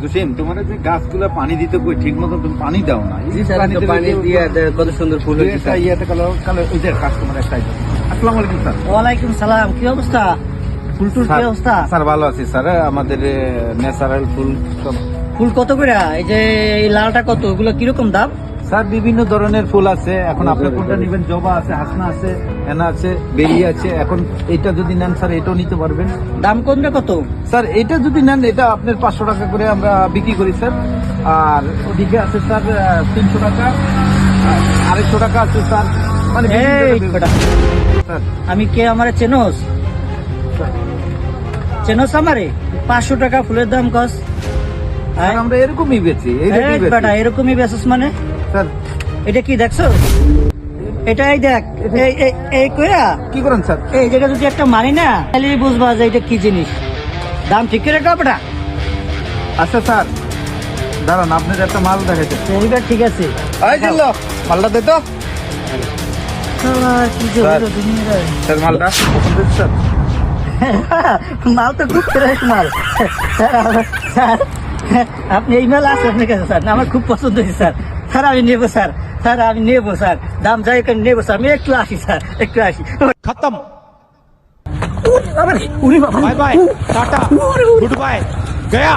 জসিম, তোমার যে গাছগুলো পানি দিতে কই ঠিক মতো তুমি পানি দাও না। জি স্যার, আমি তো পানি দিয়ে কত সুন্দর ফুল হয়েছে একটা ইয়েতে কালো ওই যে কাস্টমার একটা আইছে। আসসালামু আলাইকুম স্যার। ওয়ালাইকুম সালাম, কি অবস্থা? ফুলটুল কি অবস্থা? স্যার ভালো আছি স্যার, আমাদের ন্যাচারাল ফুল সব। ফুল কত করে? এই যে এই লালটা কত, ওগুলো কিরকম দাম? স্যার বিভিন্ন ধরনের ফুল আছে, এখন আপনি কোনটা নেবেন? জবা আছে, হাসনা আছে, হেনা আছে, বেরি আছে। এখন এটা যদি নেন স্যার এটাও নিতে পারবেন। দাম কোনটা কত? স্যার এটা যদি নেন এটা আপনার 500 টাকা করে আমরা বিক্রি করি স্যার। আর ওদিকে আছে স্যার 300 টাকা, 250 টাকা আছে স্যার। মানে এই বেটা, স্যার আমি কে? আমারে চেনোস? চেনোস আমারে? 500 টাকা ফুলের দাম কস? স্যার, আমরা এরকমই বেচি, এইরকমই বেচি। বেটা এরকমই বেসস মানে? স্যার এটা কি দেখছো? এটাই দেখ, এই কইরা কি করেন স্যার? এই জায়গা যদি একটা মানি না, তাহলে বুঝবা যে এটা কি জিনিস। দাম ঠিক করে রাখো বেটা। আচ্ছা স্যার দাঁড়ান, আপনার একটা মাল দেখাইতে। এইবার ঠিক আছে। এই দিল মালটা দে তো। শালা, কি যে স্যার। হলো দুনিয়ায়। স্যার মালটা পছন্দ হয়েছে স্যার? মাল তো খুব ফ্রেশ মাল। স্যার, আপনি এই মাল আছে আপনার কাছে স্যার? না, আমার খুব পছন্দ হয়েছে স্যার। স্যার আমি নেবো স্যার, স্যার আমি নেবো স্যার, দাম যাই করে নেবো স্যার। আমি একটু আসি স্যার, একটু আসি। खत्म। উরি বাবা, bye bye tata good bye गया।